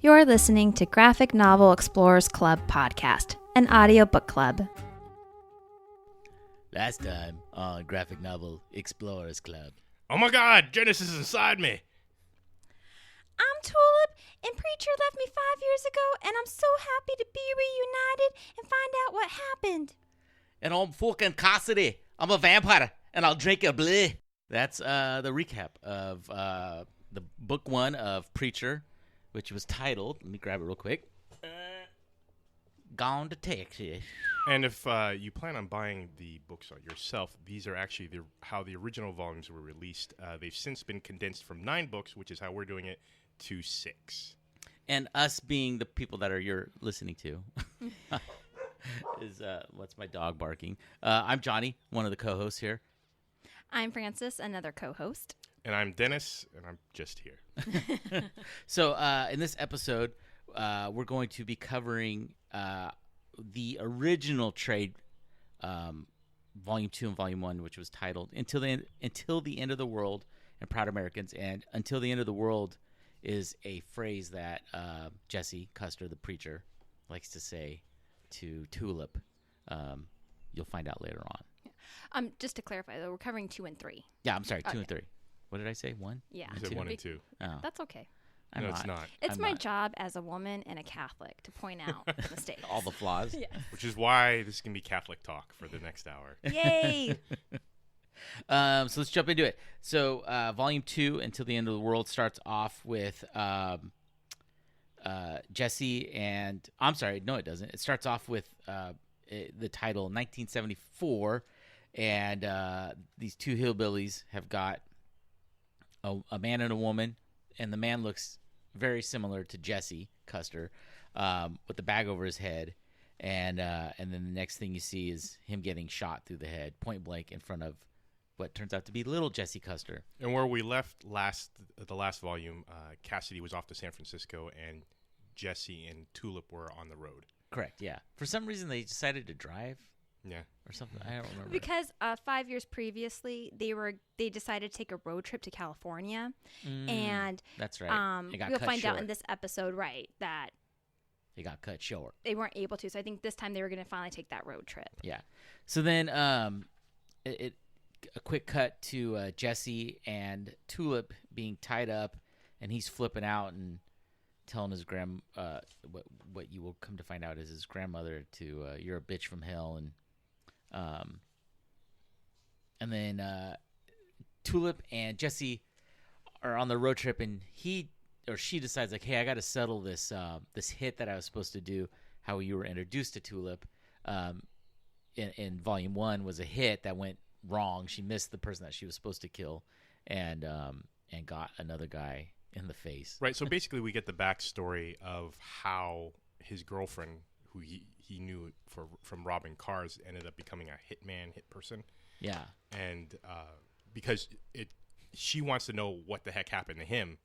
You're listening to Graphic Novel Explorers Club podcast, an audiobook club. Last time on Graphic Novel Explorers Club. Oh my God, Genesis is inside me. I'm Tulip, and Preacher left me 5 years ago, and I'm so happy to be reunited and find out what happened. And I'm fucking Cassidy. I'm a vampire, and I'll drink your blood. That's the recap of the book one of Preacher, which was titled, let me grab it real quick, Gone to Texas. And if you plan on buying the books yourself, these are actually how the original volumes were released. They've since been condensed from 9 books, which is how we're doing it, to 6. And us being the people that you're listening to is, what's my dog barking? I'm Johnny, one of the co-hosts here. I'm Francis, another co-host. And I'm Dennis, and I'm just here. So in this episode, we're going to be covering the original trade, Volume 2 and Volume 1, which was titled Until the End of the World and Proud Americans. And Until the End of the World is a phrase that Jesse Custer, the preacher, likes to say to Tulip. You'll find out later on. Just to clarify, though, we're covering 2 and 3. Yeah, I'm sorry, 2 Okay. and 3. What did I say? 1? Yeah. You said 1 and 2. Oh, That's okay. No, it's not. It's I'm my not. job as a woman and a Catholic to point out mistakes. All the flaws. Yeah. Which is why this is going to be Catholic talk for the next hour. Yay! So let's jump into it. So Volume 2, Until the End of the World, starts off with Jesse and... I'm sorry, no it doesn't. It starts off with the title 1974, and these two hillbillies have got a man and a woman, and the man looks very similar to Jesse Custer with the bag over his head, and then the next thing you see is him getting shot through the head, point blank, in front of what turns out to be little Jesse Custer. And where we left the last volume, Cassidy was off to San Francisco, and Jesse and Tulip were on the road. Correct, yeah. For some reason, they decided to drive Yeah. or something. I don't remember. Because 5 years previously, they decided to take a road trip to California, and that's right. It got we'll cut find out short. in this episode, right, that It got cut short. they weren't able to. So I think this time they were going to finally take that road trip. Yeah. So then a quick cut to Jesse and Tulip being tied up, and he's flipping out and telling his what you will come to find out is his grandmother to you're a bitch from hell, and then Tulip and Jesse are on the road trip, and he or she decides, like, hey, I got to settle this this hit that I was supposed to do. How you were introduced to Tulip in Volume 1 was a hit that went wrong. She missed the person that she was supposed to kill, and got another guy in the face. Right, so basically we get the backstory of how his girlfriend, who he knew from robbing cars, ended up becoming a hit person. Yeah. And because she wants to know what the heck happened to him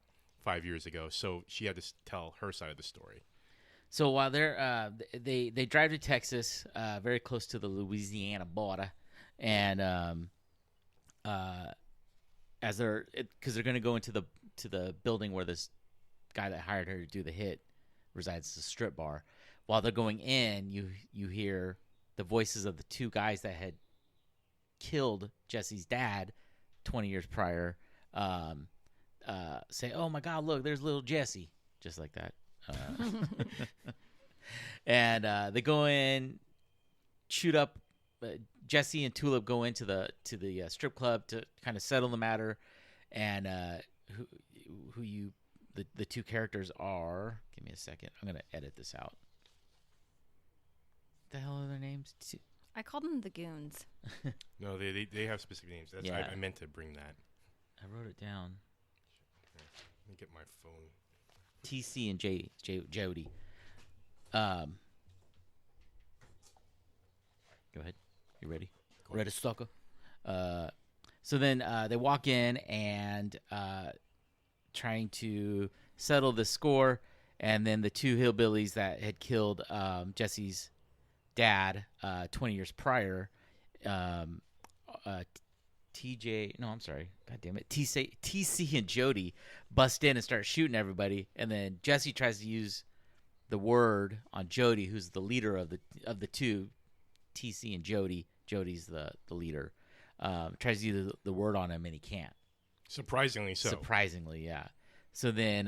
5 years ago, so she had to tell her side of the story. So while they drive to Texas, very close to the Louisiana border, and as because they're going to go into the building where this guy that hired her to do the hit resides, the strip bar. While they're going in, you hear the voices of the two guys that had killed Jesse's dad 20 years prior say, "Oh my God, look, there's little Jesse," just like that. And they go in, shoot up. Jesse and Tulip go into the strip club to kind of settle the matter, and the two characters are. Give me a second. I'm gonna edit this out. What the hell are their names? I called them the Goons. No, they have specific names. That's Yeah. I meant to bring that. I wrote it down. Let me get my phone. TC and Jody. Go ahead. You ready? Ready, sucker? So then they walk in and trying to settle the score, and then the two hillbillies that had killed Jesse's dad 20 years prior TJ. No, I'm sorry. God damn it. TC and Jody bust in and start shooting everybody, and then Jesse tries to use the word on Jody, who's the leader of the two, TC and Jody. Jody's the leader. Tries to use the word on him, and he can't. Surprisingly so. Surprisingly, yeah. So then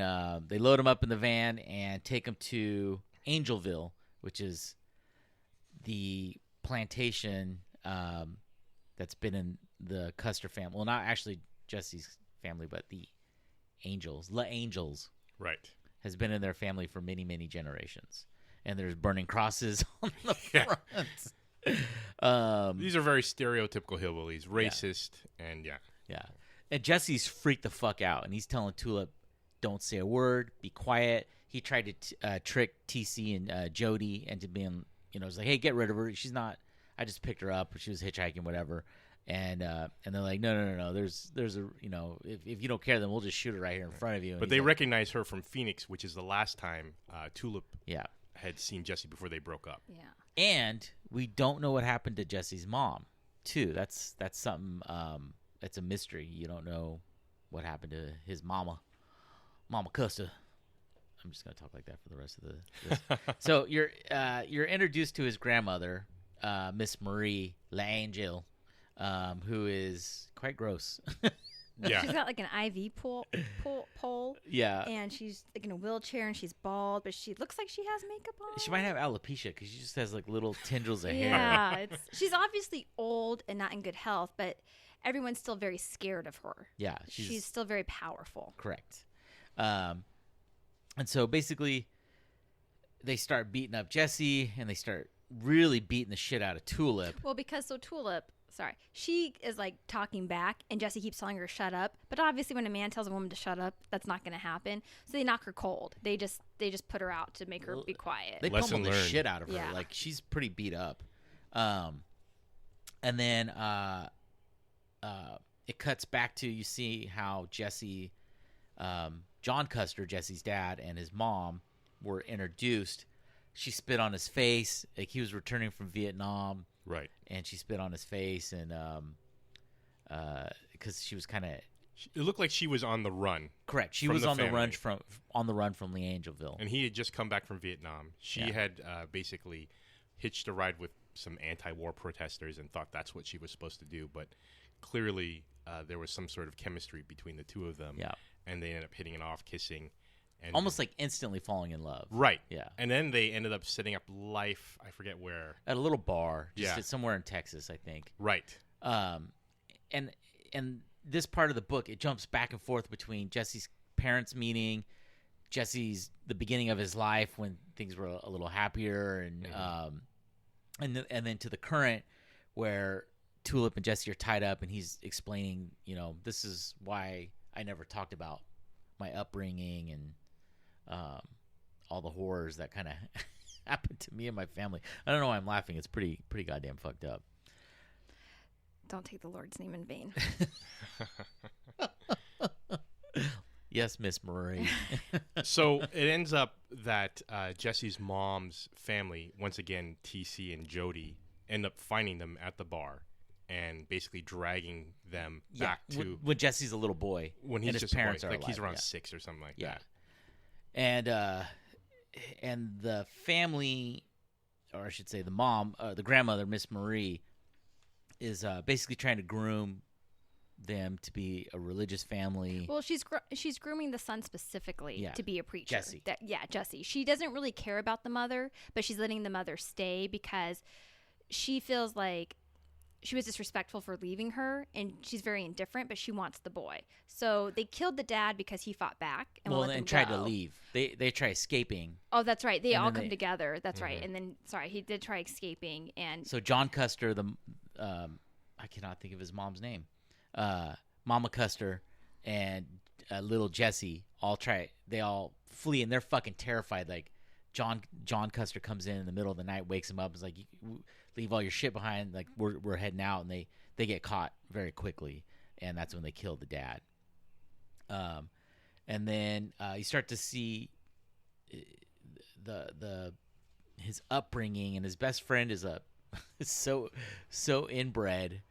they load him up in the van and take him to Angelville, which is the plantation that's been in the Custer family. Well, not actually Jesse's family, but the Angels. The Angels. Right. Has been in their family for many, many generations. And there's burning crosses on the Yeah. front. These are very stereotypical hillbillies, racist, and yeah. Yeah. And Jesse's freaked the fuck out, and he's telling Tulip, don't say a word, be quiet. He tried to trick TC and Jody into being, it's like, hey, get rid of her. She's not, I just picked her up. She was hitchhiking, whatever. And they're like, no. There's a, if you don't care, then we'll just shoot her right here in front of you. And But they like, recognize her from Phoenix, which is the last time Tulip had seen Jesse before they broke up. Yeah. And we don't know what happened to Jesse's mom, too. That's something, that's a mystery. You don't know what happened to his Mama Custer. I'm just gonna talk like that for the rest of this. So you're introduced to his grandmother, Miss Marie L'Angel, who is quite gross. Yeah. She's got like an IV pole. Yeah. And she's like in a wheelchair and she's bald, but she looks like she has makeup on. She might have alopecia because she just has like little tendrils of hair. Yeah. She's obviously old and not in good health, but everyone's still very scared of her. Yeah. She's still very powerful. Correct. And so basically they start beating up Jesse and they start really beating the shit out of Tulip. Well, because Tulip, she is like talking back and Jesse keeps telling her shut up. But obviously when a man tells a woman to shut up, that's not going to happen. So they knock her cold. They just put her out to make her be quiet. They Lesson pummel the learned. shit out of her. Yeah. Like she's pretty beat up. And then it cuts back to you see how Jesse, John Custer, Jesse's dad, and his mom were introduced. She spit on his face. Like he was returning from Vietnam. Right. And she spit on his face, and because she was kind of It looked like she was on the run. correct. She From was the on the run family. from the Angelville. And he had just come back from Vietnam. She Yeah. had basically hitched a ride with some anti-war protesters and thought that's what she was supposed to do. But clearly there was some sort of chemistry between the two of them. Yeah. And they ended up hitting it off, kissing. And Almost like instantly falling in love. Right. Yeah. And then they ended up setting up life. I forget where. At a little bar, just Yeah. somewhere in Texas, I think. Right. And this part of the book, it jumps back and forth between Jesse's parents meeting, Jesse's the beginning of his life when things were a little happier, and and then to the current where Tulip and Jesse are tied up, and he's explaining, this is why I never talked about my upbringing and all the horrors that kind of happened to me and my family. I don't know why I'm laughing. It's pretty goddamn fucked up. Don't take the Lord's name in vain. Yes, Miss Marie. So it ends up that Jesse's mom's family, once again, TC and Jody, end up finding them at the bar and basically dragging them back to when Jesse's a little boy. when he's and his just parents a are boy, like alive. he's around Yeah. 6 or something like Yeah. that. And the family, or I should say the mom, the grandmother, Miss Marie, is basically trying to groom them to be a religious family. Well, she's grooming the son specifically Yeah. to be a preacher. Jesse. Jesse. She doesn't really care about the mother, but she's letting the mother stay because she feels like she was disrespectful for leaving her, and she's very indifferent, but she wants the boy. So they killed the dad because he fought back and won't let them tried go. to leave. They try escaping. Oh, that's right. They And all then come together. That's right. Mhm. And then, he did try escaping, and So John Custer, I cannot think of his mom's name, Mama Custer, and little Jesse they all flee, and they're fucking terrified. Like John Custer comes in the middle of the night, wakes him up, and is like, leave all your shit behind, like we're heading out, and they get caught very quickly, and that's when they kill the dad. And then you start to see his upbringing, and his best friend is so inbred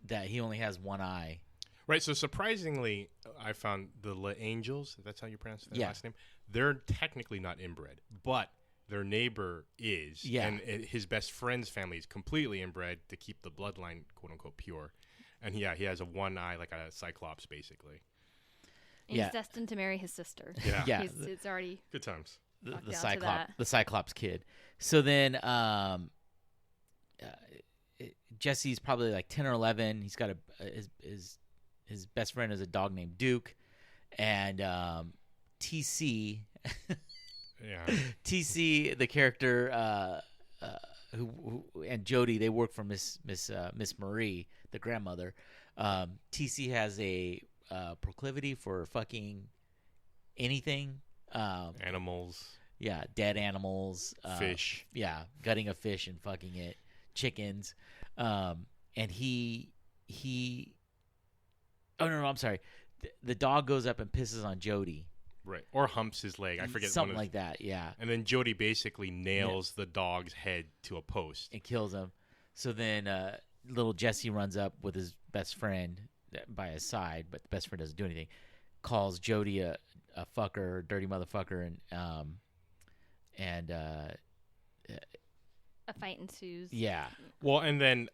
that he only has one eye. Right. So surprisingly, I found the La Angels. That's how you pronounce their Yeah. last name. They're technically not inbred, but their neighbor is. Yeah. And his best friend's family is completely inbred to keep the bloodline, quote unquote, pure. And he has a one eye, like a cyclops, basically. And Yeah. he's destined to marry his sister. Yeah. Yeah. It's already Good times. The Fuck down to Cyclops, that. the Cyclops kid. So then, Jesse's probably like 10 or 11. He's got his best friend is a dog named Duke, and TC, Yeah. TC, the character who and Jody, they work for Miss Marie, the grandmother. TC has a proclivity for fucking anything. Animals. Yeah, dead animals, Fish. Yeah, gutting a fish and fucking it, chickens, and he. Oh no, I'm sorry. The dog goes up and pisses on Jody. Right. Or humps his leg. I forget. Something like that. Yeah, And then Jody basically nails the dog's head to a post. it kills him. So then little Jesse runs up with his best friend by his side, but the best friend doesn't do anything. Calls Jody a fucker, dirty motherfucker, and a fight ensues. yeah. Well, and then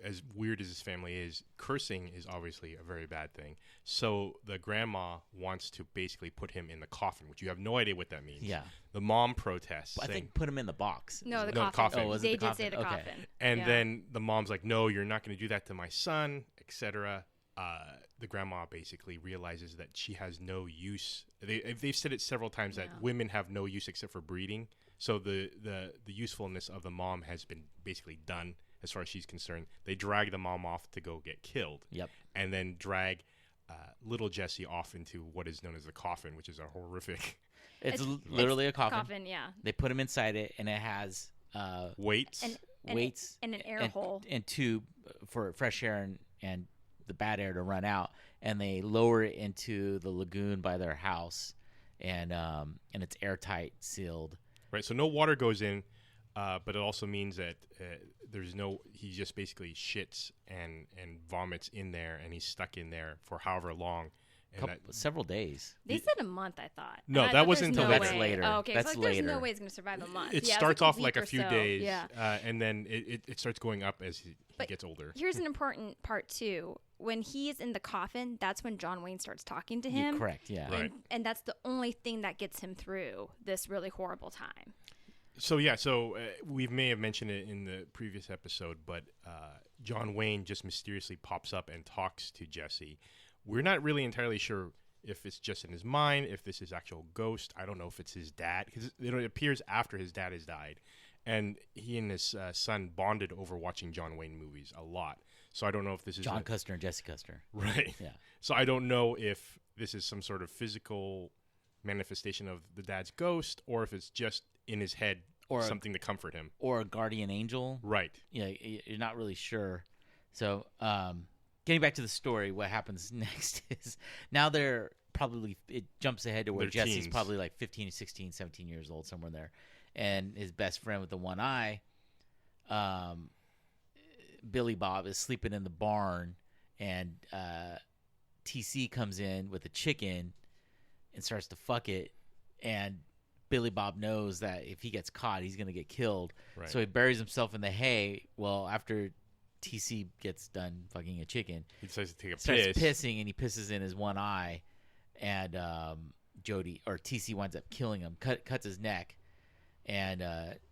as weird as his family is, cursing is obviously a very bad thing. So the grandma wants to basically put him in the coffin, which you have no idea what that means. Yeah. The mom protests. I saying, think put him in the box. No, the No, coffin. coffin. Oh, was it They the did coffin? say the Okay. coffin. and Yeah. then the mom's like, no, you're not going to do that to my son, etc. The grandma basically realizes that she has no use. They've said it several times that Yeah. women have no use except for breeding. So the usefulness of the mom has been basically done as far as she's concerned. They drag the mom off to go get killed. Yep. And then drag little Jesse off into what is known as the coffin, which is a horrific It's It's- literally a coffin. Coffin, yeah. They put him inside it, and it has weights. And weights and an air and, hole. and tube for fresh air and the bad air to run out. And they lower it into the lagoon by their house, and it's airtight, sealed. Right, so no water goes in, but it also means that he just basically shits and vomits in there, and he's stuck in there for however long. And Several days. They said a month, I thought. No, And I that thought wasn't there's until no later. That's way. later. Oh, okay. That's so there's later. no way he's going to survive a month. it Yeah, starts like off like a week or few so. days, Yeah. and then it starts going up as he But gets older. Here's an important part, too. When he's in the coffin, that's when John Wayne starts talking to Yeah, him. correct. Yeah. Right. And that's the only thing that gets him through this really horrible time. So we may have mentioned it in the previous episode, but John Wayne just mysteriously pops up and talks to Jesse. We're not really entirely sure if it's just in his mind, if this is actual ghost. I don't know if it's his dad, because it appears after his dad has died, and he and his son bonded over watching John Wayne movies a lot. So I don't know if this is John Custer and Jesse Custer. right. Yeah. So I don't know if this is some sort of physical manifestation of the dad's ghost, or if it's just in his head Or- something to comfort him. Or a guardian angel. Right. Yeah, you're not really sure. So, getting back to the story, what happens next is now it jumps ahead to where They're Jesse's teens. probably like 15, 16, 17 years old, somewhere there. And his best friend with the one eye, Billy Bob, is sleeping in the barn, and TC comes in with a chicken and starts to fuck it. And Billy Bob knows that if he gets caught, he's going to get killed. Right. So he buries himself in the hay. Well, after TC gets done fucking a chicken, He decides to take a starts piss. pissing, and he pisses in his one eye, and TC winds up killing him, cuts his neck, and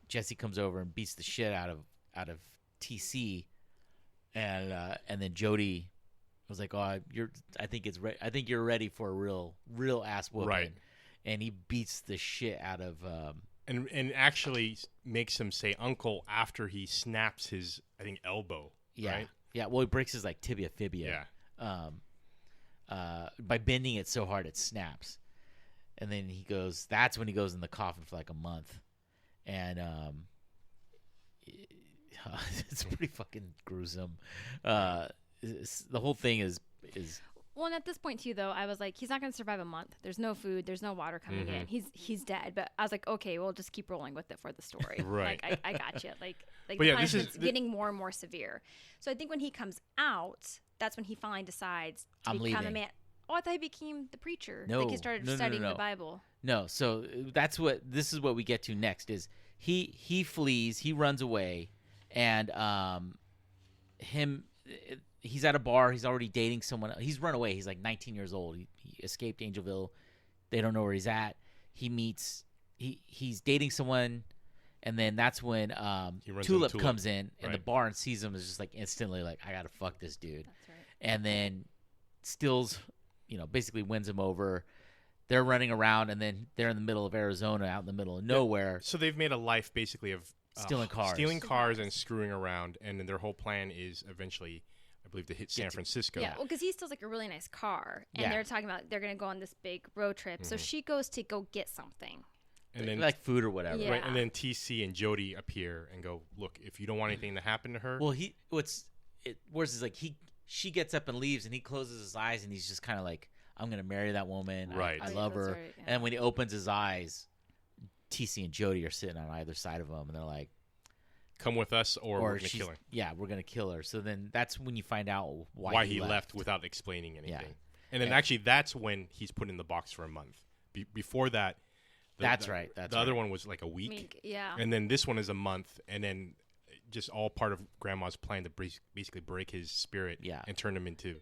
Jesse comes over and beats the shit out of TC, and then Jody was like, "Oh, I think you're ready for a real ass whooping," Right. and he beats the shit out of. And actually makes him say uncle after he snaps his, I think, elbow. Yeah, Right? yeah. Well, he breaks his like tibia fibia. Yeah. By bending it so hard it snaps, and then that's when he goes in the coffin for like a month, and it's pretty fucking gruesome. The whole thing is Well, and at this point too, though, I was like, he's not going to survive a month. There's no food. There's no water coming in. He's dead. But I was like, okay, we'll just keep rolling with it for the story. Right. Like, I got you. Like But the yeah, this punishment's is getting more and more severe. So I think when he comes out, that's when he finally decides to I'm become a leaving. man. Oh, I thought he became the preacher. No. Like he started No, studying no. the Bible. No, so this is what we get to next is he flees, he runs away, and he's at a bar, he's already dating someone else. He's run away. He's like 19 years old. He escaped Angelville. They don't know where he's at. He's dating someone, and then that's when Tulip comes in and the bar and sees him, is just like instantly like, I got to fuck this dude. That's right. And then steals, basically wins him over. They're running around, and then they're in the middle of Arizona, out in the middle of nowhere. So they've made a life basically of stealing cars and screwing around, and then their whole plan is eventually, I believe, to hit San Francisco. Yeah, well, because he steals like a really nice car, and they're talking about they're going to go on this big road trip. So she goes to go get something. And then like food or whatever. Yeah. Right, and then TC and Jody appear and go, look, if you don't want anything to happen to her. Well, she gets up and leaves, and he closes his eyes, and he's just kind of like, I'm going to marry that woman. Right. I love her. Right, yeah. And when he opens his eyes, TC and Jody are sitting on either side of him, and they're like, come with us or we're going to kill her. Yeah, we're going to kill her. So then that's when you find out why he left without explaining anything. Yeah. And then actually that's when he's put in the box for a month. Before that, the other one was like a week. Yeah. And then this one is a month, and then just all part of Grandma's plan to basically break his spirit and turn him into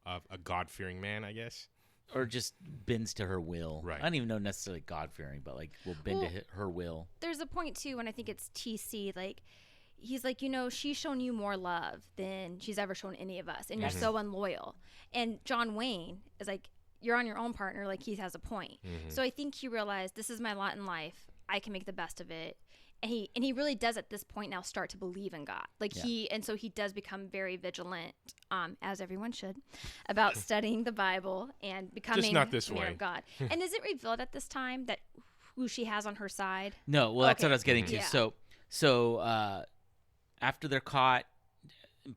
a God-fearing man, I guess. Or just bends to her will. Right. I don't even know necessarily God-fearing, but like will bend to her will. There's a point too when I think it's TC, like he's like, she's shown you more love than she's ever shown any of us, and you're so unloyal. And John Wayne is like, you're on your own, partner. Like, he has a point. So I think he realized, this is my lot in life. I can make the best of it. And he really does at this point now start to believe in God. Like so he does become very vigilant, as everyone should, about studying the Bible and becoming just not this a man way. of God. And is it revealed at this time that who she has on her side? No, well, that's what I was getting to. Yeah. So after they're caught,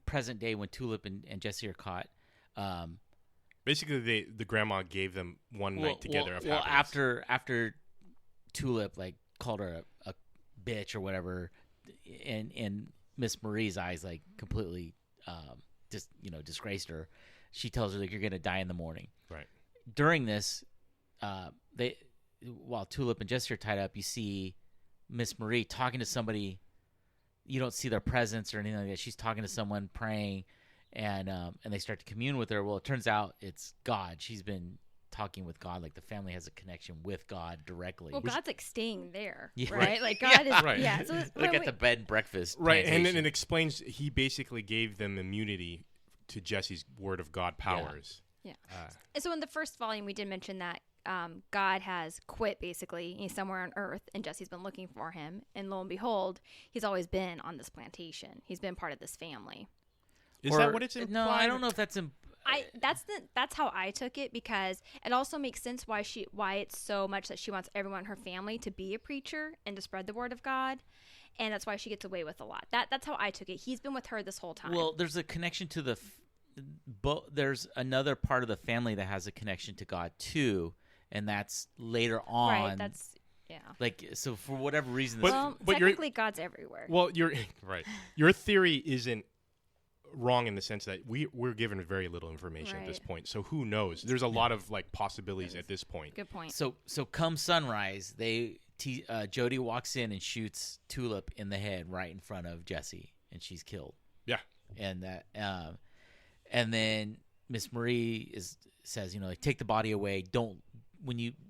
present day when Tulip and Jesse are caught. Basically, the grandma gave them one night together of happiness. After Tulip like called her a bitch or whatever, and Miss Marie's eyes like completely disgraced her. She tells her like, you're gonna die in the morning. Right. During this, while Tulip and Jesse are tied up, you see Miss Marie talking to somebody. You don't see their presence or anything like that. She's talking to someone, praying, and they start to commune with her. Well, it turns out it's God. She's been talking with God. Like, the family has a connection with God directly. Well, God's like staying there, Yeah. right? Like, God is, Right. yeah. So Like at the bed and breakfast. Right, and then plantation. it explains he basically gave them immunity to Jesse's word of God powers. Yeah. And so in the first volume, we did mention that God has quit, basically. He's somewhere on Earth, and Jesse's been looking for him. And lo and behold, he's always been on this plantation. He's been part of this family. Is that what it's implying? No, I don't know if that's That's how I took it, because it also makes sense why it's so much that she wants everyone in her family to be a preacher and to spread the word of God, and that's why she gets away with a lot. That's how I took it. He's been with her this whole time. Well, there's a connection to there's another part of the family that has a connection to God too, and that's later on. Right. That's like, so for whatever reason. But technically, God's everywhere. Well, you're right. Your theory isn't wrong in the sense that we're given very little information at this point. So who knows? There's a lot of like possibilities at this point. Good point. So come sunrise, Jody walks in and shoots Tulip in the head right in front of Jesse, and she's killed. Yeah. And that, and then Miss Marie says, like, take the body away.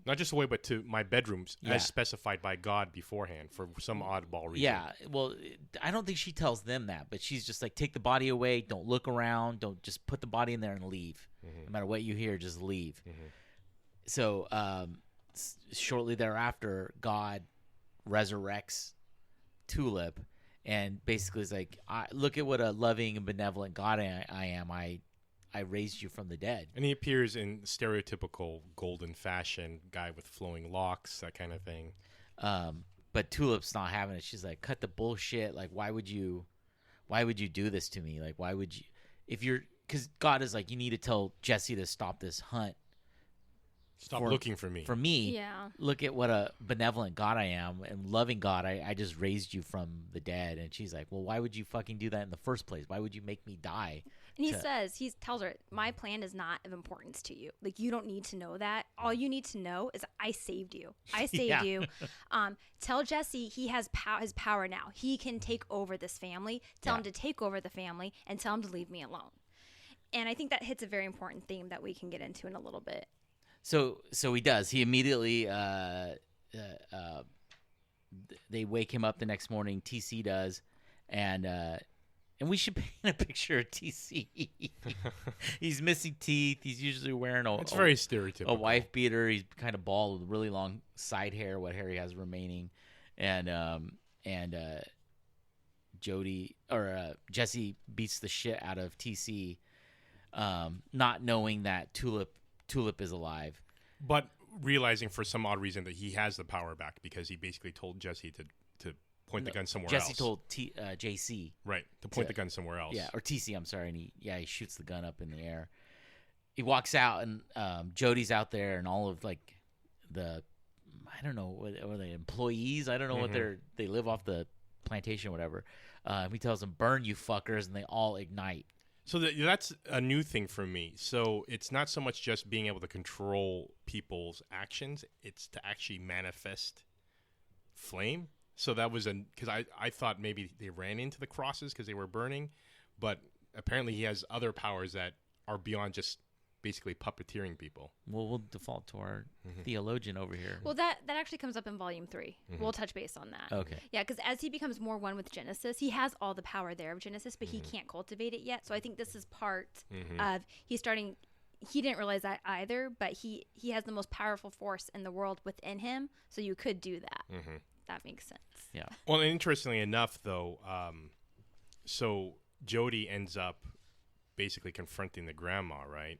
Not just away, but to my bedrooms as specified by God beforehand for some oddball reason. Yeah. Well, I don't think she tells them that, but she's just like, take the body away. Don't look around. Don't just put the body in there and leave. No matter what you hear, just leave. So shortly thereafter, God resurrects Tulip and basically is like, look at what a loving and benevolent God I am. I raised you from the dead. And he appears in stereotypical golden fashion, guy with flowing locks, that kind of thing. But Tulip's not having it. She's like, cut the bullshit. Like, why would you do this to me? Like, why would you, if because God is like, you need to tell Jesse to stop this hunt. Stop looking for me. For me, Yeah. Look at what a benevolent God I am and loving God. I just raised you from the dead. And she's like, well, why would you fucking do that in the first place? Why would you make me die? And he tells her, my plan is not of importance to you. Like, you don't need to know that. All you need to know is I saved you. I saved you. Tell Jesse he has his power now. He can take over this family. Tell him to take over the family and tell him to leave me alone. And I think that hits a very important theme that we can get into in a little bit. So he does. He immediately they wake him up the next morning. TC does, and we should paint a picture of TC. He's missing teeth. He's usually wearing it's very stereotypical. a wife beater. He's kind of bald with really long side hair, what hair he has remaining, and Jesse beats the shit out of TC, not knowing that Tulip is alive, but realizing for some odd reason that he has the power back because he basically told Jesse to point the gun somewhere else. Jesse told JC to point the gun somewhere else. Yeah, or TC. I'm sorry, and he shoots the gun up in the air. He walks out, and Jody's out there, and all of like the I don't know what are they employees? I don't know what they live off the plantation, or whatever. He tells them, "Burn, you fuckers," and they all ignite. So that's a new thing for me. So it's not so much just being able to control people's actions; it's to actually manifest flame. So that was because I thought maybe they ran into the crosses because they were burning, but apparently he has other powers that are beyond just basically puppeteering people. Well, we'll default to our theologian over here. Well, that actually comes up in Volume 3. We'll touch base on that. Okay. Yeah, because as he becomes more one with Genesis, he has all the power there of Genesis, but he can't cultivate it yet. So I think this is part of he's starting. He didn't realize that either, but he has the most powerful force in the world within him. So you could do that. That makes sense. Yeah. Well, and interestingly enough, though, so Jody ends up basically confronting the grandma, right?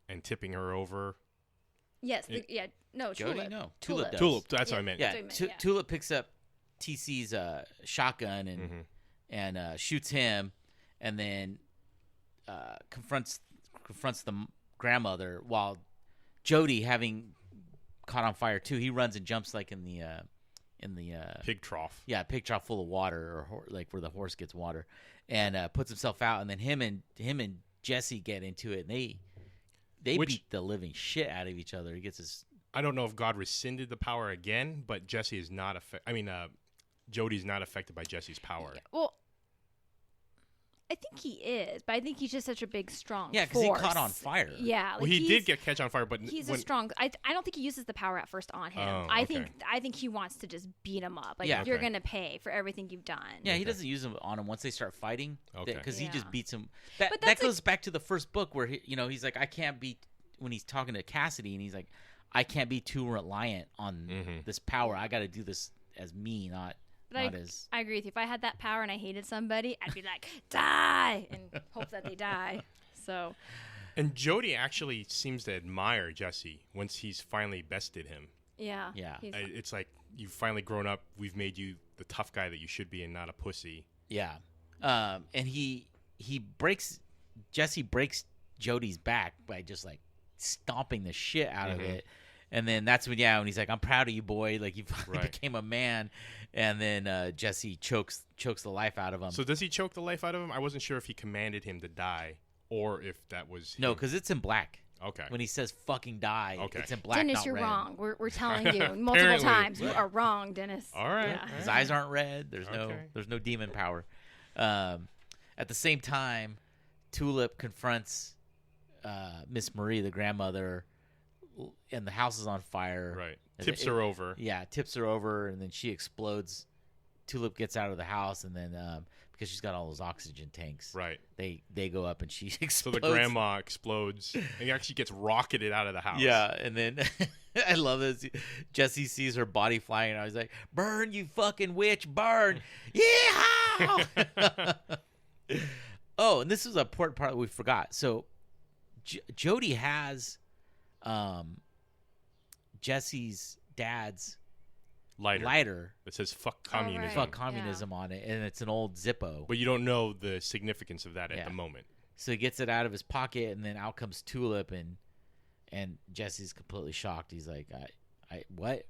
And tipping her over. Yes. Jody, Tulip. no. Tulip does. Tulip, that's what I meant. Yeah, Tulip picks up TC's shotgun and shoots him, and then confronts the grandmother while Jody, having caught on fire too, he runs and jumps like in the pig trough. Yeah, pig trough full of water, or like where the horse gets water, and puts himself out. And then him and Jesse get into it, and they beat the living shit out of each other. He gets his. I don't know if God rescinded the power again, but Jesse is not Jody's not affected by Jesse's power. Well, I think he is, but I think he's just such a big, strong Yeah, because he caught on fire. Yeah. Well, he did catch on fire, but he's a strong. I don't think he uses the power at first on him. Oh, I okay. think he wants to just beat him up. Like, Yeah. you're going to pay for everything you've done. Yeah, he doesn't use them on him once they start fighting. Okay. Because he Yeah. just beats him. But That goes back to the first book where he's like, I can't be, when he's talking to Cassidy, and he's like, I can't be too reliant on this power. I got to do this as me, not as. I agree with you. If I had that power and I hated somebody, I'd be like, die, and hope that they die. So. And Jody actually seems to admire Jesse once he's finally bested him. Yeah. Yeah. It's like, you've finally grown up. We've made you the tough guy that you should be and not a pussy. Yeah. And Jesse breaks Jody's back by just like stomping the shit out of it. And then that's when he's like, I'm proud of you, boy. Like, you finally became a man. And then Jesse chokes the life out of him. So does he choke the life out of him? I wasn't sure if he commanded him to die or if that was him. No, because it's in black. Okay. When he says fucking die, it's in black, Dennis, not you're red. wrong. We're telling you multiple times. You Right. are wrong, Dennis. All right. Yeah. His eyes aren't red. There's no demon power. At the same time, Tulip confronts Miss Marie, the grandmother, and the house is on fire. Right. Tips her over. Yeah, tips her over, and then she explodes. Tulip gets out of the house, and then because she's got all those oxygen tanks, Right. They go up, and she explodes. So the grandma explodes and actually gets rocketed out of the house. Yeah, and then I love this. Jesse sees her body flying, and I was like, "Burn, you fucking witch, burn!" Yeah. Oh, and this is a important part that we forgot. So Jody has Jesse's dad's lighter that says "fuck communism." right. fuck communism on it, and it's an old Zippo. But you don't know the significance of that at the moment. So he gets it out of his pocket, and then out comes Tulip, and Jesse's completely shocked. He's like,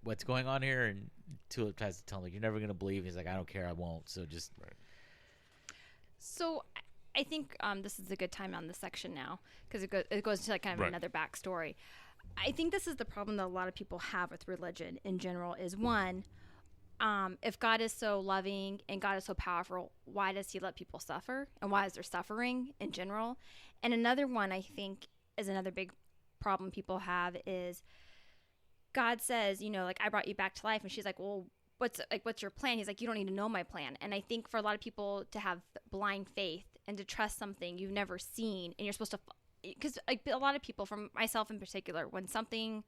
what's going on here? And Tulip tries to tell him, like, you're never going to believe. He's like, I don't care. I won't. So just. Right. So I think this is a good time on this section now, because it goes to like kind of another backstory. I think this is the problem that a lot of people have with religion in general is, one, if God is so loving and God is so powerful, why does he let people suffer? And why is there suffering in general? And another one I think is another big problem people have is God says, like, I brought you back to life. And she's like, well, what's your plan? He's like, you don't need to know my plan. And I think for a lot of people to have blind faith and to trust something you've never seen, and you're supposed to, because a lot of people, from myself in particular, when something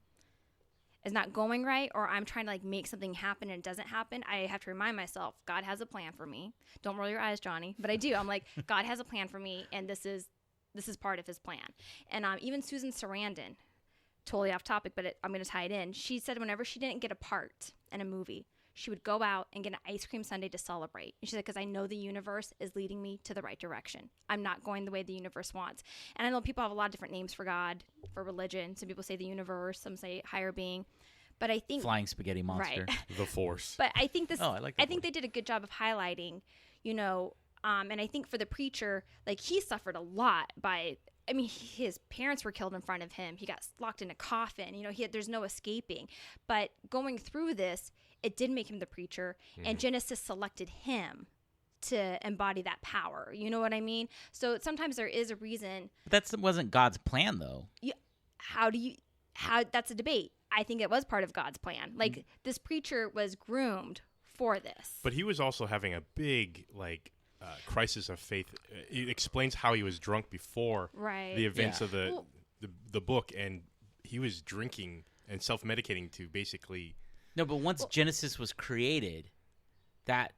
is not going right, or I'm trying to like make something happen and it doesn't happen, I have to remind myself, God has a plan for me. Don't roll your eyes, Johnny, but I do. I'm like, God has a plan for me, and this is part of his plan. And even Susan Sarandon, totally off topic, but I'm going to tie it in. She said whenever she didn't get a part in a movie, she would go out and get an ice cream sundae to celebrate. And she said, because I know the universe is leading me to the right direction. I'm not going the way the universe wants. And I know people have a lot of different names for God, for religion. Some people say the universe, some say higher being. But I think flying spaghetti monster, right. The Force. But I think this. I think they did a good job of highlighting, and I think for the preacher, like, he suffered a lot by. I mean, his parents were killed in front of him. He got locked in a coffin. There's no escaping. But going through this, it did make him the preacher, and Genesis selected him to embody that power. You know what I mean? So sometimes there is a reason. That wasn't God's plan, though. How that's a debate. I think it was part of God's plan. Like, this preacher was groomed for this. But he was also having a big, crisis of faith. It explains how he was drunk before the events of the book, and he was drinking and self-medicating to basically. No, but once Genesis was created, that.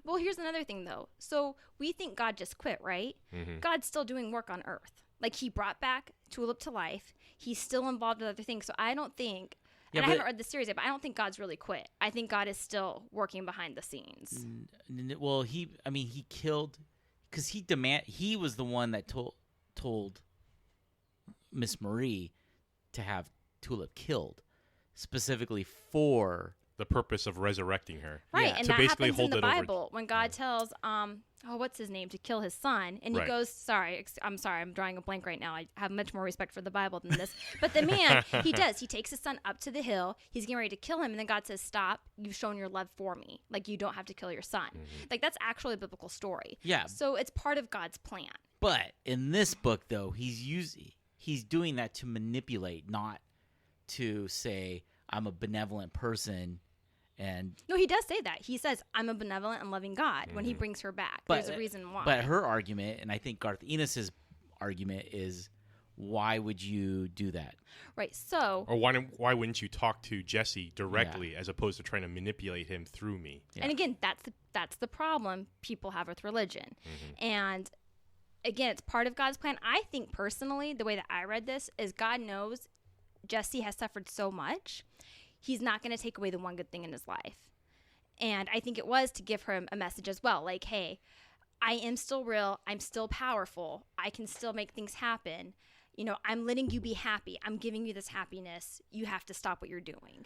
Well, here's another thing, though. So we think God just quit, right? Mm-hmm. God's still doing work on Earth. Like, he brought back Tulip to life. He's still involved with other things. So I don't think. And I haven't read the series yet, but I don't think God's really quit. I think God is still working behind the scenes. Well, he killed, because he was the one that told Miss Marie to have Tulip killed, specifically for the purpose of resurrecting her. Right, yeah, and to that basically happens hold in the it Bible when God tells what's his name, to kill his son, and he goes, I'm sorry, I'm drawing a blank right now. I have much more respect for the Bible than this. But the man, he takes his son up to the hill. He's getting ready to kill him, and then God says, stop, you've shown your love for me. Like, you don't have to kill your son. Mm-hmm. Like, that's actually a biblical story. Yeah. So it's part of God's plan. But in this book, though, he's doing that to manipulate, not to say, I'm a benevolent person. And no, he does say that. He says, I'm a benevolent and loving God when he brings her back. There's a reason why. But her argument, and I think Garth Ennis' argument, is, why would you do that? Right, so. Or why wouldn't you talk to Jesse directly as opposed to trying to manipulate him through me? Yeah. And again, that's the problem people have with religion. Mm-hmm. And again, it's part of God's plan. I think personally, the way that I read this is God knows Jesse has suffered so much. He's not going to take away the one good thing in his life. And I think it was to give her a message as well. Like, hey, I am still real. I'm still powerful. I can still make things happen. I'm letting you be happy. I'm giving you this happiness. You have to stop what you're doing.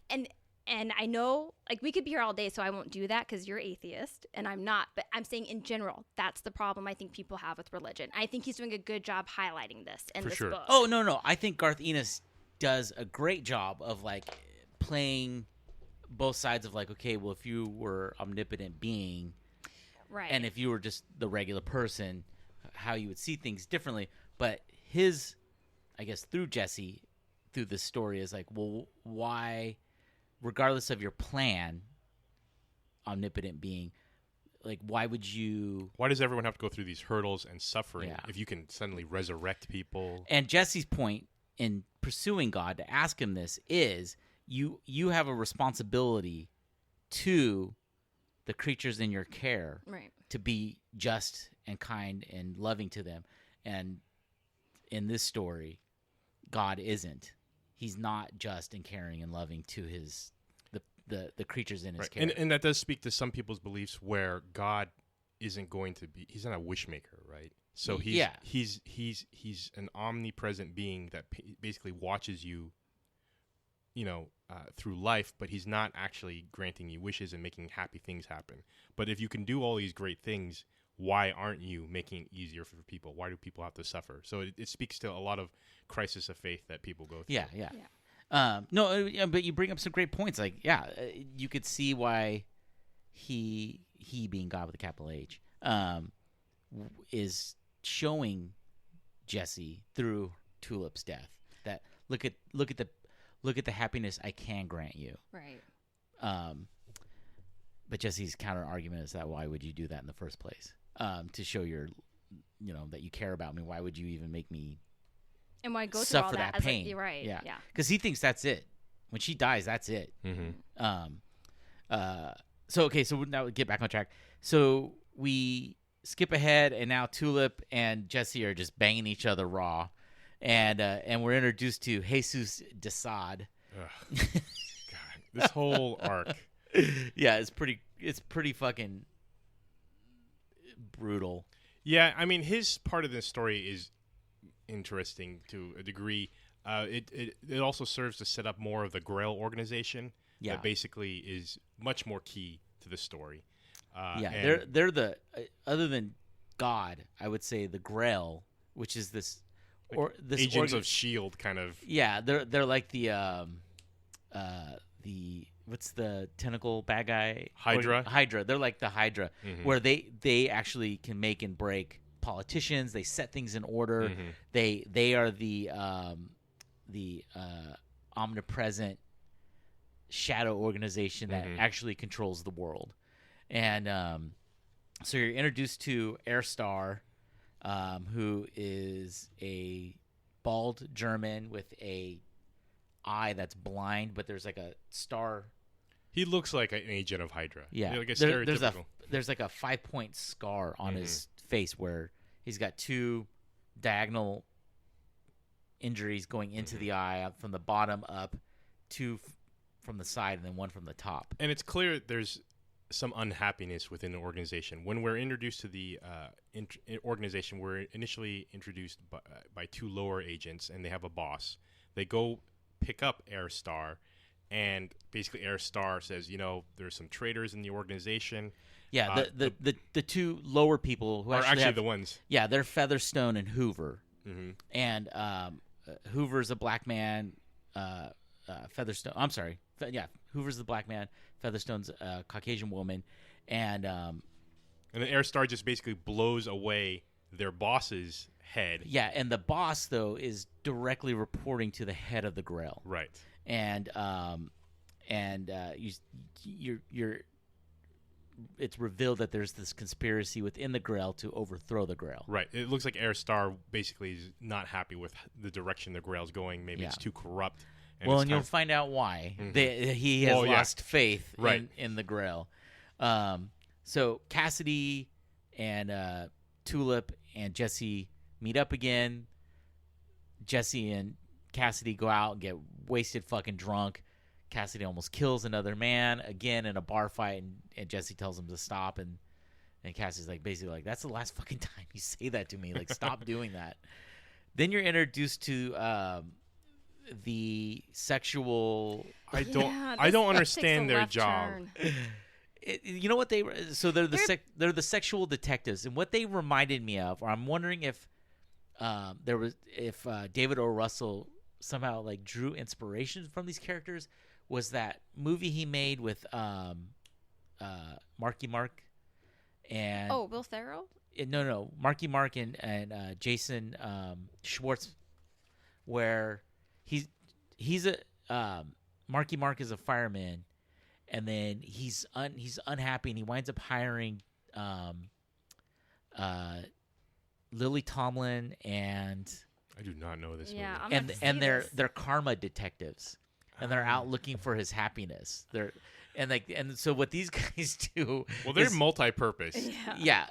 And I know, like, we could be here all day, so I won't do that because you're atheist and I'm not. But I'm saying in general, that's the problem I think people have with religion. I think he's doing a good job highlighting this in this book. Oh, no. I think Garth Ennis does a great job of, like, playing both sides of, like, okay, well, if you were omnipotent being, right, and if you were just the regular person, how you would see things differently. But his, I guess, through Jesse, through this story, is like, well, why, regardless of your plan, omnipotent being, like, why does everyone have to go through these hurdles and suffering if you can suddenly resurrect people? And Jesse's point in pursuing God to ask him this is, you have a responsibility to the creatures in your care, right, to be just and kind and loving to them. And in this story, God isn't. He's not just and caring and loving to the creatures in his care. And that does speak to some people's beliefs where God isn't going to be. He's not a wish maker, right? So Yeah. he's an omnipresent being that basically watches you, through life, but he's not actually granting you wishes and making happy things happen. But if you can do all these great things, why aren't you making it easier for people? Why do people have to suffer? So it speaks to a lot of crisis of faith that people go through. Yeah. No, but you bring up some great points. Like, you could see why he being God with a capital H, is showing Jesse through Tulip's death that look at the happiness I can grant you. Right. But Jesse's counter argument is that why would you do that in the first place? To show that you care about me. Why would you even make me and why go through suffer all that that pain? you're right. Yeah. Because he thinks that's it. When she dies, that's it. Mm-hmm. So now we get back on track. So we skip ahead, and now Tulip and Jesse are just banging each other raw, and we're introduced to Jesus DeSade. God, this whole arc. Yeah, it's pretty fucking brutal. Yeah, I mean, his part of this story is interesting to a degree. It also serves to set up more of the Grail organization. Yeah. That basically is much more key to the story. They're the other than God, I would say the Grail, which is this Agents of S.H.I.E.L.D. kind of. Yeah, they're like the what's the tentacle bad guy? Hydra. Hydra. They're like the Hydra, where they actually can make and break politicians. They set things in order. They are the omnipresent shadow organization that actually controls the world. And so you're introduced to Herr Starr, who is a bald German with a eye that's blind, but there's like a star. He looks like an agent of Hydra. Yeah, like a stereotypical. There's like a 5-point scar on his face where he's got 2 diagonal injuries going into the eye from the bottom up, 2 from the side, and then 1 from the top. And it's clear there's some unhappiness within the organization. When we're introduced to the organization, we're initially introduced by 2 lower agents, and they have a boss. They go pick up Herr Starr, and basically Herr Starr says, there's some traitors in the organization. Yeah, the 2 lower people who are actually have, the ones. Yeah, they're Featherstone and Hoover. Mm-hmm. And Hoover's a black man. Featherstone. I'm sorry. Hoover's the black man. Featherstone's a Caucasian woman, and then Herr Starr just basically blows away their boss's head. Yeah, and the boss though is directly reporting to the head of the Grail. Right. And it's revealed that there's this conspiracy within the Grail to overthrow the Grail. Right. It looks like Herr Starr basically is not happy with the direction the Grail's going. Maybe it's too corrupt. And you'll find out why. He has lost faith in the Grail. So Cassidy and Tulip and Jesse meet up again. Jesse and Cassidy go out and get wasted fucking drunk. Cassidy almost kills another man again in a bar fight, and Jesse tells him to stop, and Cassidy's like basically like, that's the last fucking time you say that to me. Like, stop doing that. Then you're introduced to the sexual. I don't understand their job. You know what they're the sexual detectives, and what they reminded me of, or I'm wondering if David O. Russell somehow like drew inspiration from these characters, was that movie he made with Marky Mark and Will Ferrell? No, Marky Mark and Jason Schwartz, where he's a Marky Mark is a fireman, and then he's unhappy, and he winds up hiring Lily Tomlin and I do not know this movie. And they're karma detectives, and they're out looking for his happiness. So what these guys do? Well, they're multi-purpose. Yeah,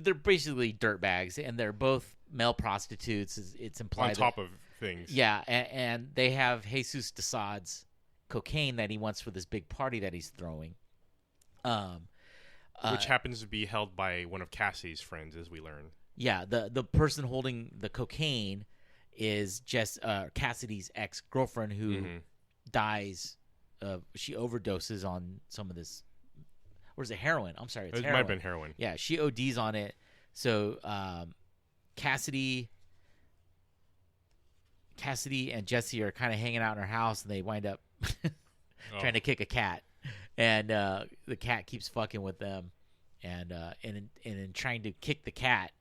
they're basically dirtbags, and they're both male prostitutes. It's implied on top of things. Yeah, and they have Jesus DeSade's cocaine that he wants for this big party that he's throwing, which happens to be held by one of Cassie's friends, as we learn. Yeah, the person holding the cocaine is Cassidy's ex-girlfriend who dies. She overdoses on some of this. Or is it heroin? I'm sorry, it's It heroin. might have been heroin. Yeah, she ODs on it. So Cassidy and Jesse are kind of hanging out in her house, and they wind up trying to kick a cat, and the cat keeps fucking with them, and in trying to kick the cat,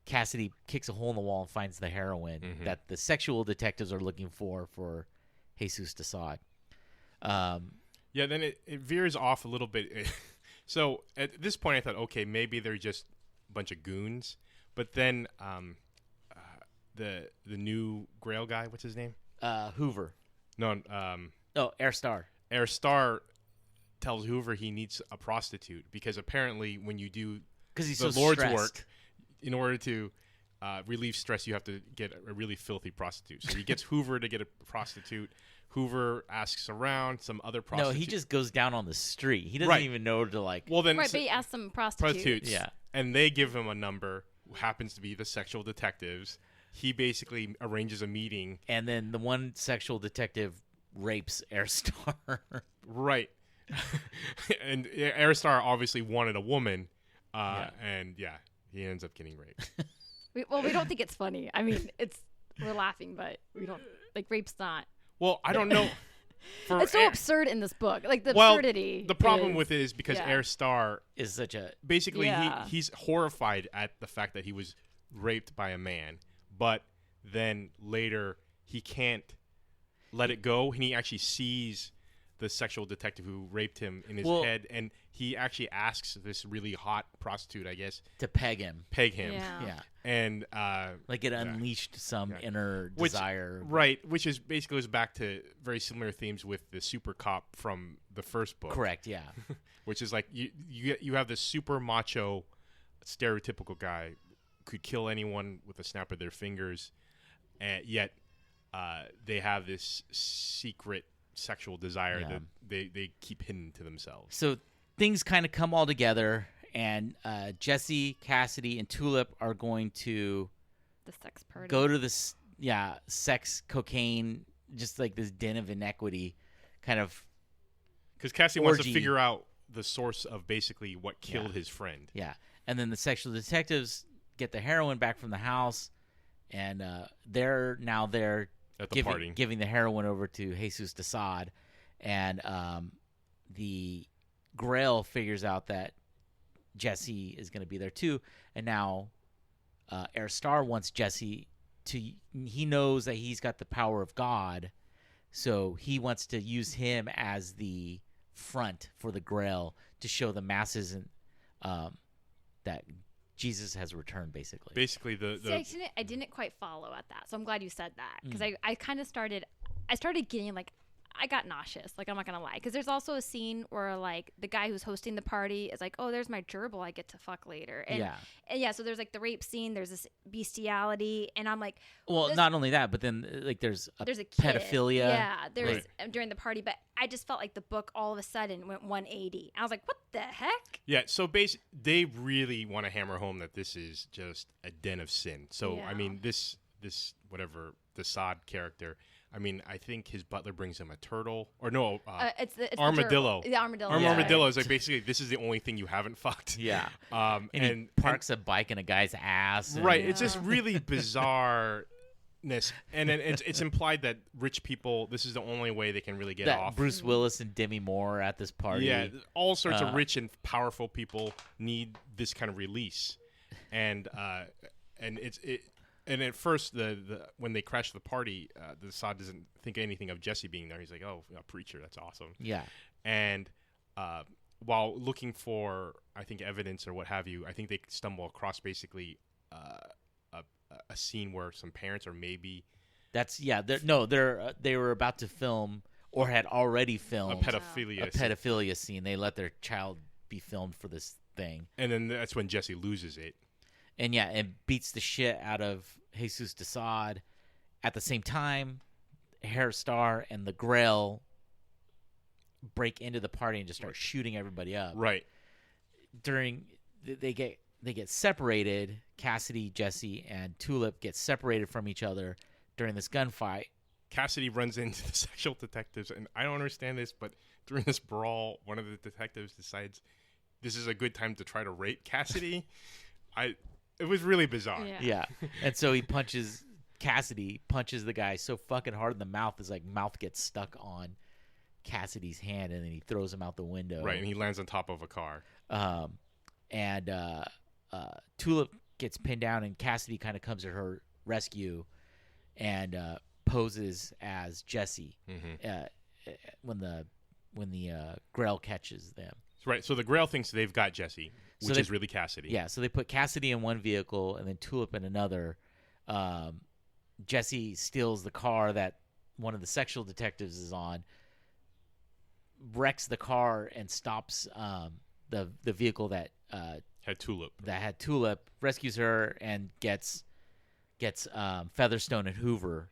Cassidy kicks a hole in the wall and finds the heroin that the sexual detectives are looking for Jesus DeSade. Yeah, then it veers off a little bit. So at this point, I thought, okay, maybe they're just a bunch of goons. But then the new Grail guy, what's his name? Hoover. No, Herr Starr. Herr Starr tells Hoover he needs a prostitute because apparently when you do Because the Lord's work, in order to relieve stress, you have to get a really filthy prostitute. So he gets Hoover to get a prostitute. Hoover asks around some other prostitute. No, he just goes down on the street. He doesn't even know to like. Well, then Right, but he asked some prostitutes. Yeah. And they give him a number who happens to be the sexual detectives. He basically arranges a meeting. And then the one sexual detective rapes Herr Starr. Right. And Herr Starr obviously wanted a woman. And he ends up getting raped. We don't think it's funny. I mean, we're laughing, but we don't like rape's not. Well, I don't know. It's so absurd in this book. Like the absurdity. The problem with it is because Herr Starr is such a basically he's horrified at the fact that he was raped by a man, but then later he can't let it go, and he actually sees the sexual detective who raped him in his head, and he actually asks this really hot prostitute, I guess, to peg him. Yeah. And like it unleashed some inner desire. Right, which is basically goes back to very similar themes with the super cop from the first book. Correct, yeah. Which is like you have this super macho, stereotypical guy could kill anyone with a snap of their fingers, and yet they have this secret sexual desire that they keep hidden to themselves. So things kind of come all together, and Jesse, Cassidy, and Tulip are going to the sex party. Go to this sex, cocaine, just like this den of inequity kind of. Because Cassidy wants to figure out the source of basically what killed his friend. Yeah. And then the sexual detectives get the heroin back from the house, and they're now there at the party, giving the heroin over to Jesus DeSade, and the Grail figures out that Jesse is going to be there too, and now Herr Starr wants Jesse to. He knows that he's got the power of God, so he wants to use him as the front for the Grail to show the masses and that Jesus has returned, basically. Basically, See, I didn't quite follow at that, so I'm glad you said that, because I kind of started getting like, I got nauseous, like, I'm not gonna lie, because there's also a scene where like the guy who's hosting the party is like, oh, there's my gerbil I get to fuck later, and so there's like the rape scene, there's this bestiality, and I'm like, well, not only that, but then like there's a kid. Pedophilia, there's during the party, but I just felt like the book all of a sudden went 180. I was like, what the heck? Yeah, so they really want to hammer home that this is just a den of sin. So I mean, this whatever DeSade character. I mean, I think his butler brings him a turtle, or no, it's armadillo. The armadillo. Armadillo is like basically this is the only thing you haven't fucked. Yeah. And he parks a bike in a guy's ass. Right. It's just really bizarreness, and then it's implied that rich people, this is the only way they can really get off. Bruce Willis and Demi Moore at this party. Yeah, all sorts of rich and powerful people need this kind of release, and it's. And at first, when they crash the party, the DeSade doesn't think anything of Jesse being there. He's like, "Oh, a preacher, that's awesome." Yeah. And while looking for, I think, evidence or what have you, I think they stumble across basically a scene where some parents, or maybe they were about to film or had already filmed a pedophilia scene. They let their child be filmed for this thing, and then that's when Jesse loses it. And it beats the shit out of Jesus DeSade. At the same time, Herr Starr and the Grail break into the party and just start shooting everybody up. Right. They get they get separated. Cassidy, Jesse, and Tulip get separated from each other during this gunfight. Cassidy runs into the sexual detectives, and I don't understand this, but during this brawl, one of the detectives decides this is a good time to try to rape Cassidy. It was really bizarre. Yeah. And so Cassidy punches the guy so fucking hard in the mouth, his like mouth gets stuck on Cassidy's hand, and then he throws him out the window. Right, and he lands on top of a car. And Tulip gets pinned down, and Cassidy kind of comes to her rescue and poses as Jesse when the Grail catches them. Right, so the Grail thinks they've got Jesse, which is really Cassidy. Yeah, so they put Cassidy in one vehicle and then Tulip in another. Jesse steals the car that one of the sexual detectives is on, wrecks the car, and stops the vehicle that had Tulip, rescues her, and gets Featherstone and Hoover.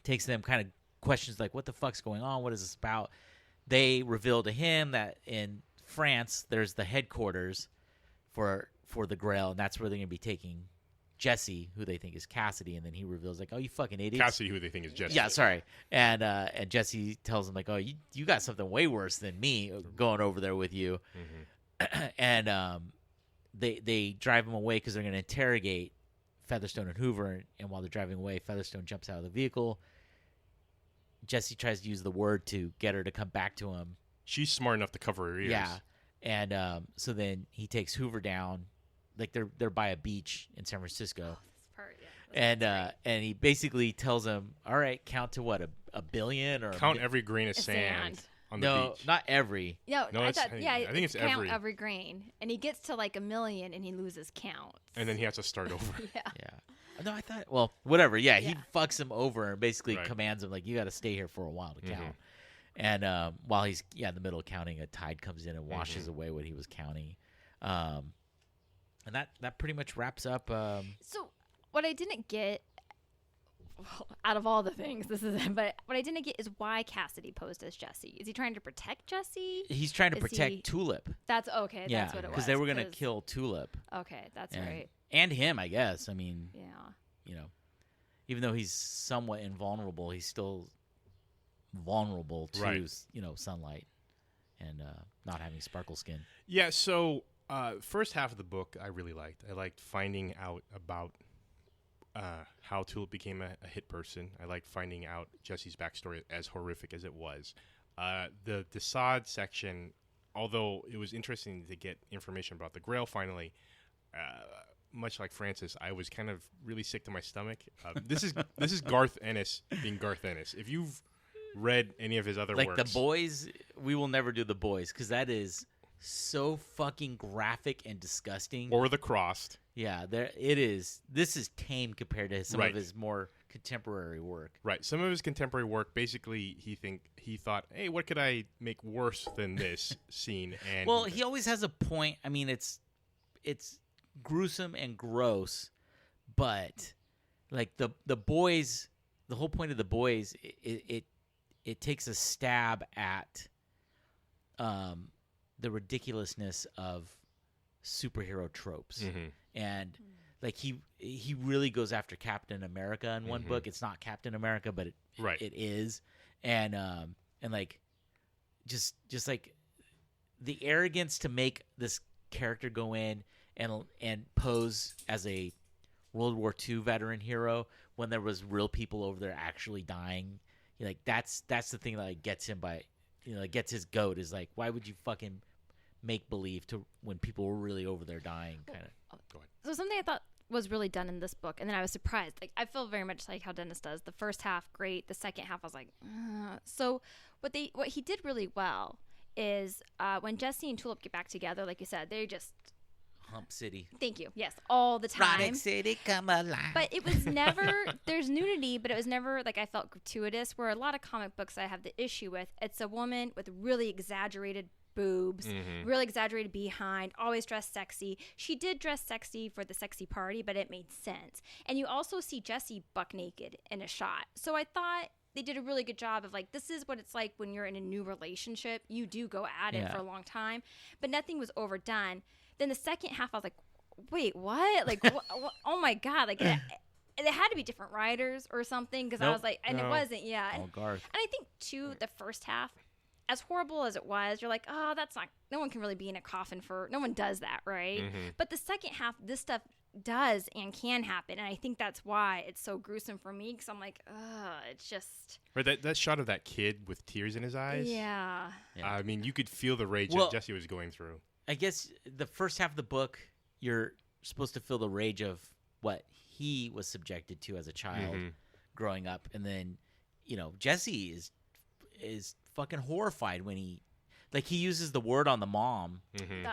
Takes them, kind of questions like, what the fuck's going on? What is this about? They reveal to him that in France there's the headquarters for the Grail, and that's where they're going to be taking Jesse, who they think is Cassidy, and then he reveals like, oh, you fucking idiots. Cassidy, who they think is Jesse. Yeah, sorry. And Jesse tells him like, oh, you got something way worse than me going over there with you. And they drive him away because they're going to interrogate Featherstone and Hoover, and while they're driving away, Featherstone jumps out of the vehicle. Jesse tries to use the word to get her to come back to him. She's smart enough to cover her ears. Yeah, and so then he takes Hoover down, like they're by a beach in San Francisco. Oh, this part, yeah. And he basically tells him, all right, count to what, a billion or count every grain of sand on the beach. No, not every. No, I think it's count every grain, and he gets to like 1,000,000 and he loses count. And then he has to start over. Yeah. No, I thought, well, whatever. Yeah, he fucks him over and basically commands him, like, you got to stay here for a while to count. And while he's in the middle of counting, a tide comes in and washes away what he was counting. And that pretty much wraps up. So what I didn't get, out of all the things, but what I didn't get is why Cassidy posed as Jesse. Is he trying to protect Jesse? He's trying to protect Tulip. That's okay. Yeah, that's what it was. Because they were going to kill Tulip. Okay, that's right. And him, I guess. I mean, yeah. Even though he's somewhat invulnerable, he's still vulnerable to, sunlight and not having sparkle skin. Yeah, so first half of the book I really liked. I liked finding out about how Tulip became a hit person. I liked finding out Jesse's backstory, as horrific as it was. The DeSade section, although it was interesting to get information about the Grail finally, much like Francis, I was kind of really sick to my stomach. This is Garth Ennis being Garth Ennis. If you've read any of his other works, like The Boys, we will never do The Boys because that is so fucking graphic and disgusting. Or The Crossed. Yeah, it is. This is tame compared to some of his more contemporary work. Right. Some of his contemporary work, basically, he thought, hey, what could I make worse than this scene? And well, he always has a point. I mean, it's gruesome and gross, but like the Boys, the whole point of The Boys, it takes a stab at the ridiculousness of superhero tropes. And like he really goes after Captain America in one book. It's not Captain America, but it is. And like just like the arrogance to make this character go in and pose as a World War II veteran hero when there was real people over there actually dying. Like that's the thing that like gets him gets his goat is like, why would you fucking make believe to when people were really over there dying kind of. Go ahead. So something I thought was really done in this book, and then I was surprised. Like I feel very much like how Dennis does. The first half, great. The second half, I was like, So what he did really well is when Jesse and Tulip get back together, like you said, they just Hump City. Thank you. Yes, all the time. Erotic City, come alive. But it was never. There's nudity, but it was never like I felt gratuitous. Where a lot of comic books I have the issue with, it's a woman with really exaggerated boobs, really exaggerated behind, always dressed sexy. She did dress sexy for the sexy party, but it made sense. And you also see Jesse buck naked in a shot. So I thought they did a really good job of like, this is what it's like when you're in a new relationship. You do go at it for a long time, but nothing was overdone. Then the second half, I was like, wait, what? Like, oh my God. Like, it had to be different writers or something because I Nope. was like, and it wasn't, yeah. Oh, Garth. And I think, too, the first half, as horrible as it was, you're like, oh, that's not, no one can really be in a coffin no one does that, right? But the second half, this stuff does and can happen. And I think that's why it's so gruesome for me because I'm like, ugh, it's just. Right, that shot of that kid with tears in his eyes. Yeah. I mean, you could feel the rage Well, that Jesse was going through. I guess the first half of the book, you're supposed to feel the rage of what he was subjected to as a child growing up. And then, Jesse is fucking horrified when he uses the word on the mom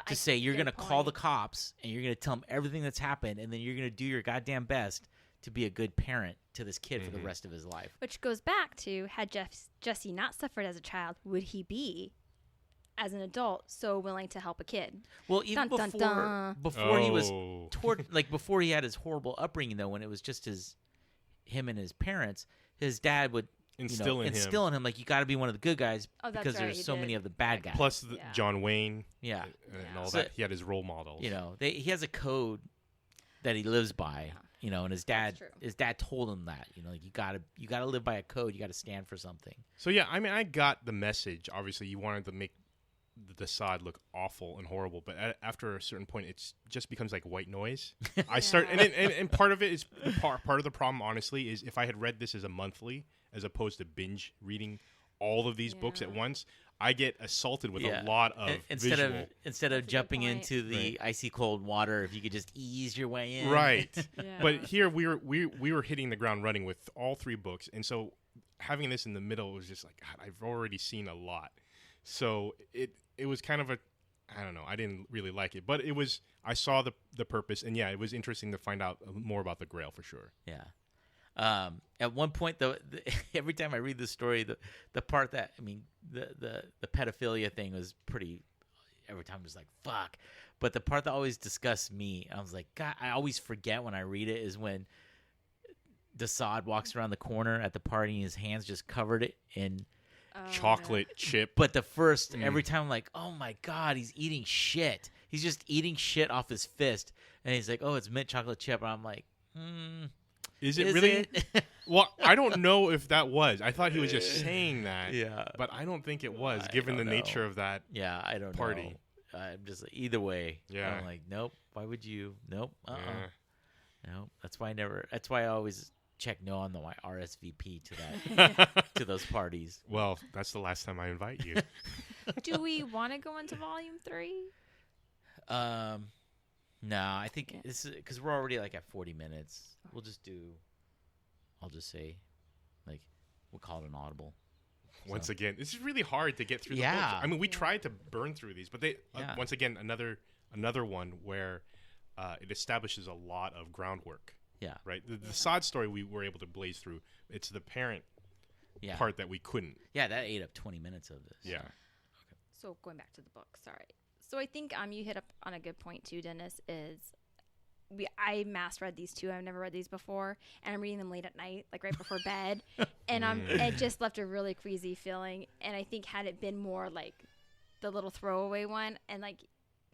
to say, you're going to call the cops and you're going to tell them everything that's happened. And then you're going to do your goddamn best to be a good parent to this kid for the rest of his life. Which goes back to, had Jesse not suffered as a child, would he be, as an adult, so willing to help a kid? Well, even Dun, dun, dun. before he was before he had his horrible upbringing, though, when it was just him and his parents, his dad would instill in him like, you got to be one of the good guys because there's so many of the bad guys. Plus John Wayne, and all that. He had his role models. He has a code that he lives by. And his dad told him that, like, you gotta live by a code. You got to stand for something. So yeah, I mean, I got the message. Obviously, you wanted to make the DeSade look awful and horrible, but after a certain point, it just becomes like white noise. I start, and part of it is part of the problem. Honestly, is if I had read this as a monthly, as opposed to binge reading all of these books at once, I get assaulted with a lot of visual. Instead of jumping into the icy cold water, if you could just ease your way in. Right. But here we were hitting the ground running with all 3 books, and so having this in the middle was just like, God, I've already seen a lot. So it was kind of I don't know, I didn't really like it, but I saw the purpose, and yeah, it was interesting to find out more about the Grail for sure. Yeah. At one point, though, every time I read the story, the part that, I mean, the pedophilia thing was pretty, every time I was like, fuck. But the part that always disgusts me, I was like, God, I always forget when I read it, is when DeSade walks around the corner at the party and his hands just covered it in chocolate chip. But the first, every time I'm like, oh my God, he's eating shit. He's just eating shit off his fist. And he's like, oh, it's mint chocolate chip. And I'm like, Is it really? Well, I don't know if that was. I thought he was just saying that. Yeah. But I don't think it was, given the nature of that I don't party. know. I'm just, either way. Yeah. I'm like, nope. Why would you? Nope. Yeah. Nope. That's why I always check no on my RSVP to that, to those parties. Well, that's the last time I invite you. Do we want to go into volume 3? No, I think this is because we're already like at 40 minutes. We'll just I'll just say, like, we'll call it an audible. Once again, this is really hard to get through the book. I mean, we tried to burn through these, but they once again another one where it establishes a lot of groundwork. Yeah. Right. The DeSade story we were able to blaze through. It's the parent part that we couldn't. Yeah, that ate up 20 minutes of this. Yeah. Okay. So going back to the book, sorry. So I think you hit up on a good point too, Dennis. I mass read these too. I've never read these before, and I'm reading them late at night, like right before bed, and it just left a really queasy feeling. And I think had it been more like the little throwaway one, and like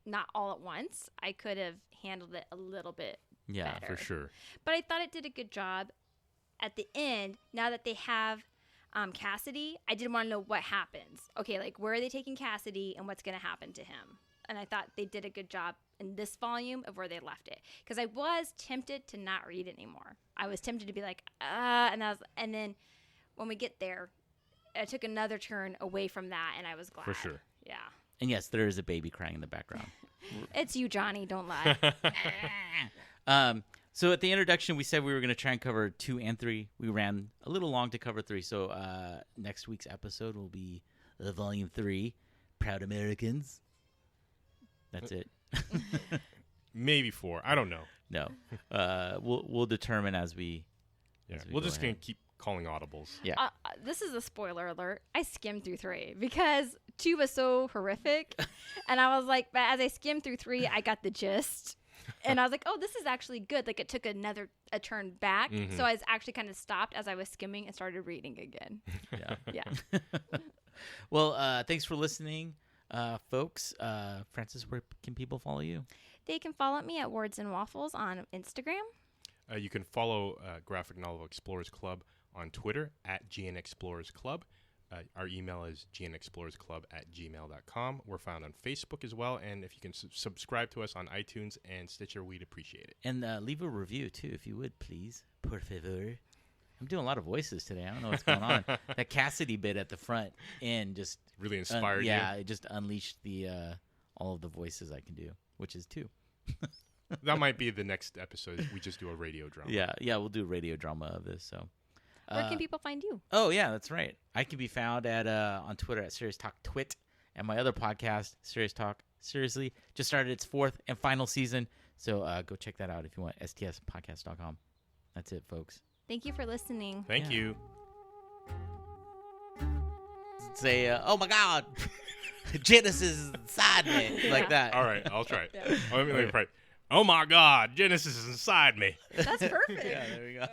not all at once, I could have handled it a little bit better. For sure. But I thought it did a good job. At the end, now that they have Cassidy, I did want to know what happens. Okay, like where are they taking Cassidy and what's going to happen to him? And I thought they did a good job in this volume of where they left it. Because I was tempted to not read it anymore. I was tempted to be like, and then when we get there, I took another turn away from that, and I was glad. For sure. Yeah. And yes, there is a baby crying in the background. It's you, Johnny. Don't lie. So at the introduction, we said we were going to try and cover 2 and 3. We ran a little long to cover 3. So next week's episode will be volume 3, Proud Americans. That's it. Maybe 4. I don't know. No. We'll determine as we. We're just going to keep calling audibles. Yeah. This is a spoiler alert. I skimmed through 3 because 2 was so horrific. And I was like, but as I skimmed through 3, I got the gist. And I was like, oh, this is actually good. Like it took a turn back. Mm-hmm. So I was actually kind of stopped as I was skimming and started reading again. Yeah. Well, thanks for listening. Folks, Francis, where can people follow you? They can follow me at Words and Waffles on Instagram. You can follow Graphic Novel Explorers Club on Twitter at GN Explorers Club. Our email is gnexplorersclub@gmail.com. We're found on Facebook as well. And if you can subscribe to us on iTunes and Stitcher, we'd appreciate it. And leave a review, too, if you would, please. Por favor. I'm doing a lot of voices today. I don't know what's going on. That Cassidy bit at the front end just really inspired you. Yeah, it just unleashed the all of the voices I can do, which is 2. That might be the next episode. We just do a radio drama. Yeah, we'll do a radio drama of this. So, where can people find you? Oh yeah, that's right. I can be found at on Twitter at Serious Talk Twit, and my other podcast, Serious Talk Seriously, just started its 4th and final season. So go check that out if you want. stspodcast.com. That's it, folks. Thank you for listening. Thank you. Say, oh my God, Genesis is inside me, like that. All right, I'll try it. Let me try. Oh my God, Genesis is inside me. That's perfect. Yeah, there we go.